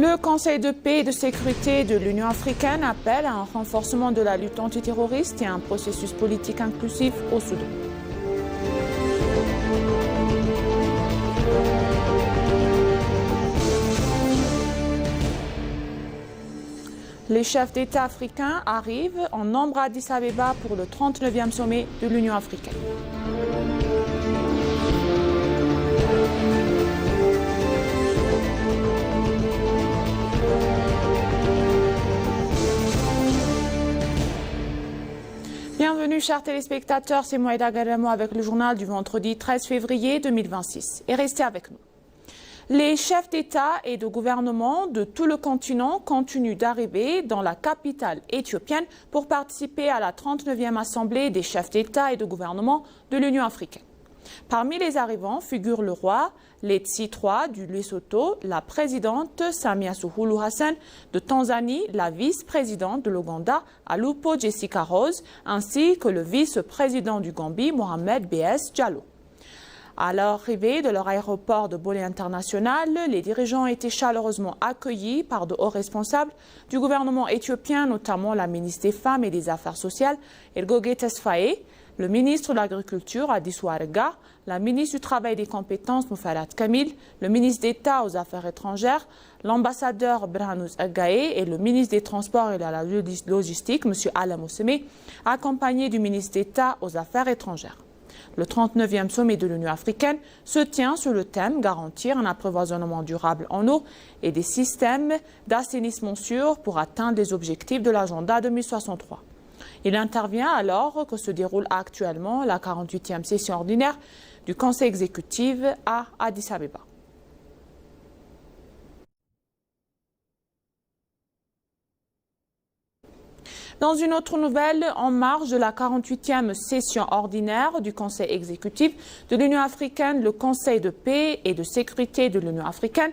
Le Conseil de paix et de sécurité de l'Union africaine appelle à un renforcement de la lutte antiterroriste et à un processus politique inclusif au Soudan. Les chefs d'État africains arrivent en nombre à Addis Abeba pour le 39e sommet de l'Union africaine. Bienvenue chers téléspectateurs, c'est Moïda Garamo avec le journal du vendredi 13 février 2026 et restez avec nous. Les chefs d'État et de gouvernement de tout le continent continuent d'arriver dans la capitale éthiopienne pour participer à la 39e Assemblée des chefs d'État et de gouvernement de l'Union africaine. Parmi les arrivants figurent le roi Letsi III du Lesotho, la présidente Samia Suluhu Hassan de Tanzanie, la vice-présidente de l'Ouganda Alupo Jessica Rose, ainsi que le vice-président du Gambie Mohamed B.S. Diallo. À l'arrivée de leur aéroport de Bolé International, les dirigeants ont été chaleureusement accueillis par de hauts responsables du gouvernement éthiopien, notamment la ministre des Femmes et des Affaires sociales, Ergoge Tesfaye, le ministre de l'Agriculture, Adissou Arega, la ministre du Travail et des Compétences, Moufalat Kamil, le ministre d'État aux Affaires étrangères, l'ambassadeur Brhanous Agae et le ministre des Transports et de la Logistique, M. Alain Mousseme, accompagnés du ministre d'État aux Affaires étrangères. Le 39e sommet de l'Union africaine se tient sur le thème « Garantir un approvisionnement durable en eau et des systèmes d'assainissement sûrs pour atteindre les objectifs de l'agenda 2063 ». Il intervient alors que se déroule actuellement la 48e session ordinaire du Conseil exécutif à Addis Abeba. Dans une autre nouvelle, en marge de la 48e session ordinaire du Conseil exécutif de l'Union africaine, le Conseil de paix et de sécurité de l'Union africaine,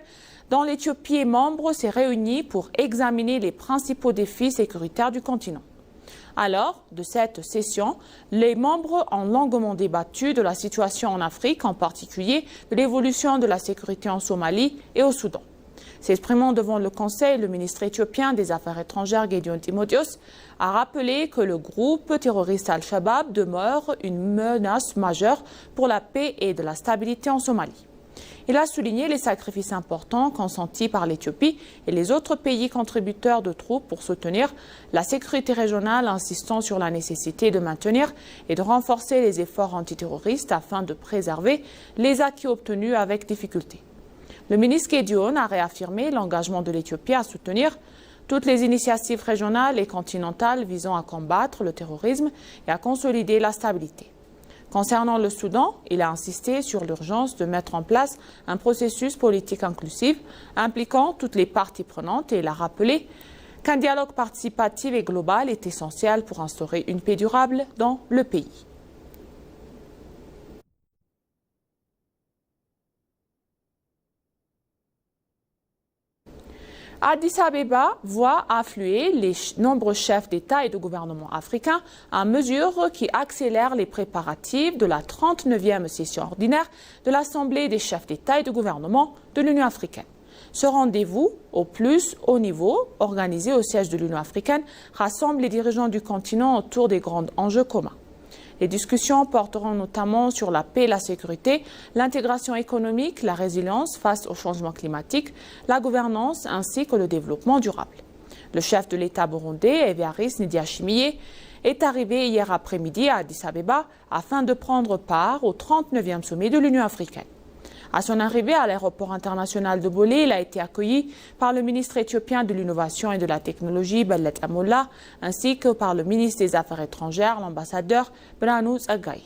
dont l'Éthiopie est membre, s'est réuni pour examiner les principaux défis sécuritaires du continent. Alors, de cette session, les membres ont longuement débattu de la situation en Afrique, en particulier de l'évolution de la sécurité en Somalie et au Soudan. S'exprimant devant le Conseil, le ministre éthiopien des Affaires étrangères, Gédéon Timotheos, a rappelé que le groupe terroriste Al-Shabaab demeure une menace majeure pour la paix et de la stabilité en Somalie. Il a souligné les sacrifices importants consentis par l'Éthiopie et les autres pays contributeurs de troupes pour soutenir la sécurité régionale, insistant sur la nécessité de maintenir et de renforcer les efforts antiterroristes afin de préserver les acquis obtenus avec difficulté. Le ministre Gédéon a réaffirmé l'engagement de l'Éthiopie à soutenir toutes les initiatives régionales et continentales visant à combattre le terrorisme et à consolider la stabilité. Concernant le Soudan, il a insisté sur l'urgence de mettre en place un processus politique inclusif impliquant toutes les parties prenantes et il a rappelé qu'un dialogue participatif et global est essentiel pour instaurer une paix durable dans le pays. Addis Abeba voit affluer les nombreux chefs d'État et de gouvernement africains à mesure qui accélèrent les préparatifs de la 39e session ordinaire de l'Assemblée des chefs d'État et de gouvernement de l'Union africaine. Ce rendez-vous, au plus haut niveau, organisé au siège de l'Union africaine, rassemble les dirigeants du continent autour des grands enjeux communs. Les discussions porteront notamment sur la paix et la sécurité, l'intégration économique, la résilience face au changement climatique, la gouvernance ainsi que le développement durable. Le chef de l'État burundais, Evariste Ndayishimiye, est arrivé hier après-midi à Addis Abeba afin de prendre part au 39e sommet de l'Union africaine. À son arrivée à l'aéroport international de Bolé, il a été accueilli par le ministre éthiopien de l'Innovation et de la Technologie, Bellet Amolla, ainsi que par le ministre des Affaires étrangères, l'ambassadeur Brhanous Agae.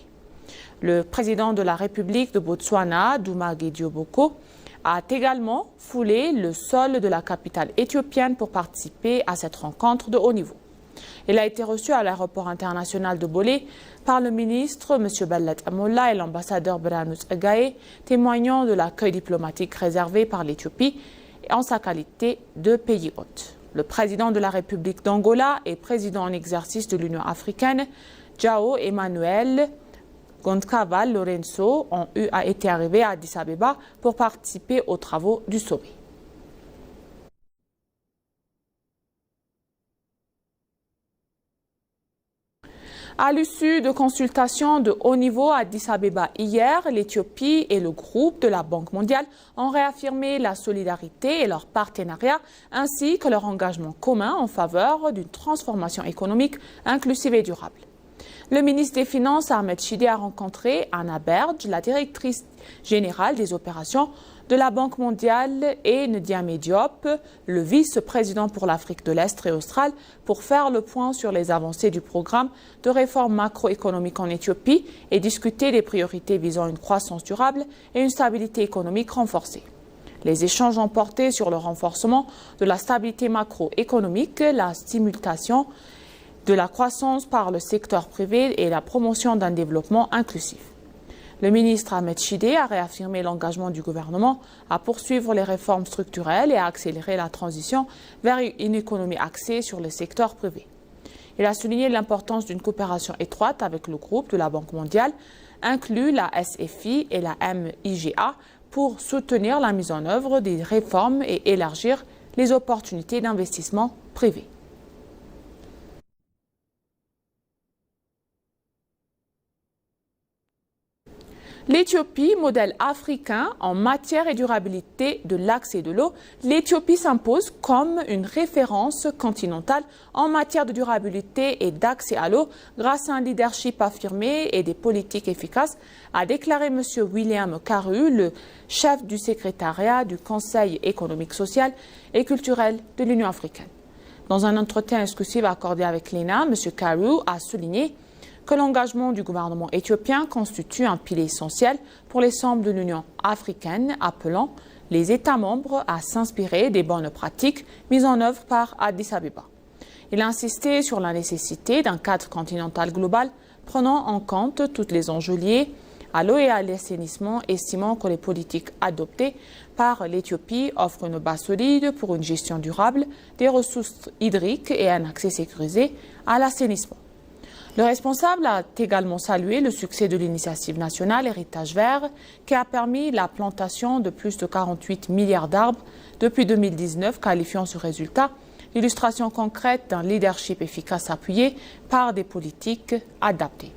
Le président de la République de Botswana, Duma Gedioboko, a également foulé le sol de la capitale éthiopienne pour participer à cette rencontre de haut niveau. Il a été reçu à l'aéroport international de Bolé par le ministre M. Bellet Amolla et l'ambassadeur Brhanous Agae, témoignant de l'accueil diplomatique réservé par l'Éthiopie en sa qualité de pays hôte. Le président de la République d'Angola et président en exercice de l'Union africaine, João Emmanuel Goncalves Lourenço, ont été arrivés à Addis Abeba pour participer aux travaux du sommet. À l'issue de consultations de haut niveau à Addis Abeba hier, l'Éthiopie et le groupe de la Banque mondiale ont réaffirmé la solidarité et leur partenariat, ainsi que leur engagement commun en faveur d'une transformation économique inclusive et durable. Le ministre des Finances, Ahmed Shide, a rencontré Anna Berge, la directrice générale des opérations de la Banque mondiale, et Ndiamé Diop, le vice-président pour l'Afrique de l'Est et australe, pour faire le point sur les avancées du programme de réforme macroéconomique en Éthiopie et discuter des priorités visant une croissance durable et une stabilité économique renforcée. Les échanges ont porté sur le renforcement de la stabilité macroéconomique, la stimulation de la croissance par le secteur privé et la promotion d'un développement inclusif. Le ministre Ahmed Shide a réaffirmé l'engagement du gouvernement à poursuivre les réformes structurelles et à accélérer la transition vers une économie axée sur le secteur privé. Il a souligné l'importance d'une coopération étroite avec le groupe de la Banque mondiale, inclus la SFI et la MIGA, pour soutenir la mise en œuvre des réformes et élargir les opportunités d'investissement privé. L'Éthiopie, modèle africain en matière et durabilité de l'accès de l'eau, l'Éthiopie s'impose comme une référence continentale en matière de durabilité et d'accès à l'eau grâce à un leadership affirmé et des politiques efficaces, a déclaré M. William Karu, le chef du secrétariat du Conseil économique, social et culturel de l'Union africaine. Dans un entretien exclusif accordé avec l'ENA, M. Karu a souligné que l'engagement du gouvernement éthiopien constitue un pilier essentiel pour les membres de l'Union africaine, appelant les États membres à s'inspirer des bonnes pratiques mises en œuvre par Addis Abeba. Il a insisté sur la nécessité d'un cadre continental global prenant en compte tous les enjeux liés à l'eau et à l'assainissement, estimant que les politiques adoptées par l'Éthiopie offrent une base solide pour une gestion durable des ressources hydriques et un accès sécurisé à l'assainissement. Le responsable a également salué le succès de l'initiative nationale Héritage Vert qui a permis la plantation de plus de 48 milliards d'arbres depuis 2019, qualifiant ce résultat d'illustration concrète d'un leadership efficace appuyé par des politiques adaptées.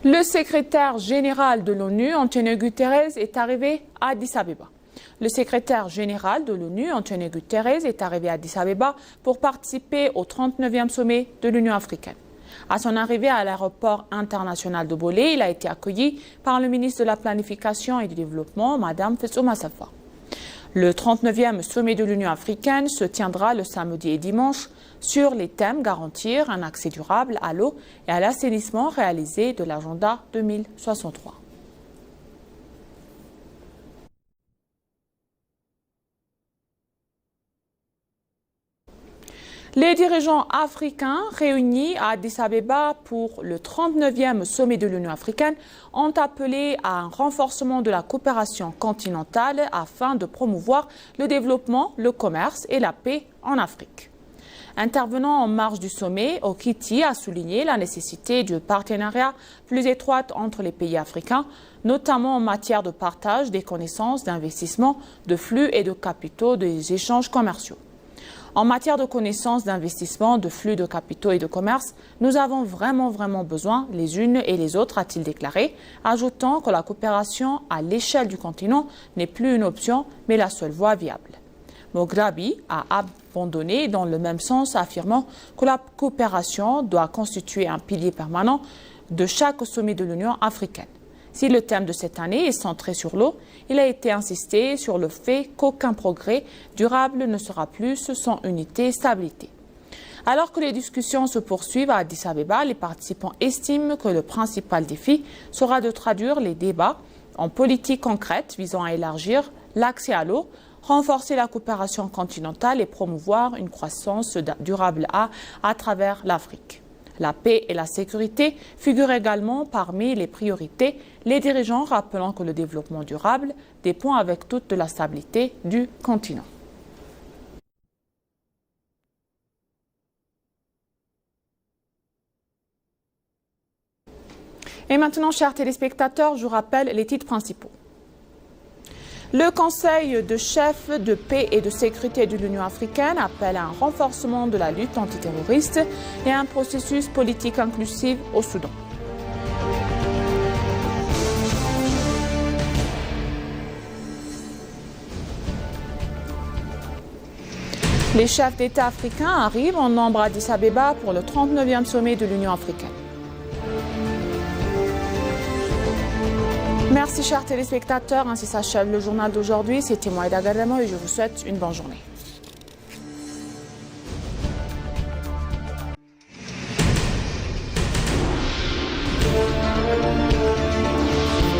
Le secrétaire général de l'ONU, Antonio Guterres, est arrivé à Addis Abeba. Le secrétaire général de l'ONU, Antonio Guterres, est arrivé à Addis Abeba pour participer au 39e sommet de l'Union africaine. À son arrivée à l'aéroport international de Bolé, il a été accueilli par le ministre de la Planification et du Développement, Mme Fessoma Safa. Le 39e sommet de l'Union africaine se tiendra le samedi et dimanche sur les thèmes garantir un accès durable à l'eau et à l'assainissement réalisé de l'agenda 2063. Les dirigeants africains réunis à Addis Abeba pour le 39e sommet de l'Union africaine ont appelé à un renforcement de la coopération continentale afin de promouvoir le développement, le commerce et la paix en Afrique. Intervenant en marge du sommet, Okiti a souligné la nécessité du partenariat plus étroit entre les pays africains, notamment en matière de partage des connaissances, d'investissement, de flux et de capitaux des échanges commerciaux. En matière de connaissances, d'investissement, de flux de capitaux et de commerce, nous avons vraiment besoin les unes et les autres, a-t-il déclaré, ajoutant que la coopération à l'échelle du continent n'est plus une option, mais la seule voie viable. Mograbi a abandonné dans le même sens, affirmant que la coopération doit constituer un pilier permanent de chaque sommet de l'Union africaine. Si le thème de cette année est centré sur l'eau, il a été insisté sur le fait qu'aucun progrès durable ne sera plus sans unité et stabilité. Alors que les discussions se poursuivent à Addis Abeba, les participants estiment que le principal défi sera de traduire les débats en politique concrète visant à élargir l'accès à l'eau, renforcer la coopération continentale et promouvoir une croissance durable à travers l'Afrique. La paix et la sécurité figurent également parmi les priorités, les dirigeants rappelant que le développement durable dépend avec toute de la stabilité du continent. Et maintenant, chers téléspectateurs, je vous rappelle les titres principaux. Le Conseil de chefs de paix et de sécurité de l'Union africaine appelle à un renforcement de la lutte antiterroriste et à un processus politique inclusif au Soudan. Les chefs d'État africains arrivent en nombre à Addis Abeba pour le 39e sommet de l'Union africaine. Merci chers téléspectateurs, ainsi s'achève le journal d'aujourd'hui. C'était moi Aïda Garemo et je vous souhaite une bonne journée.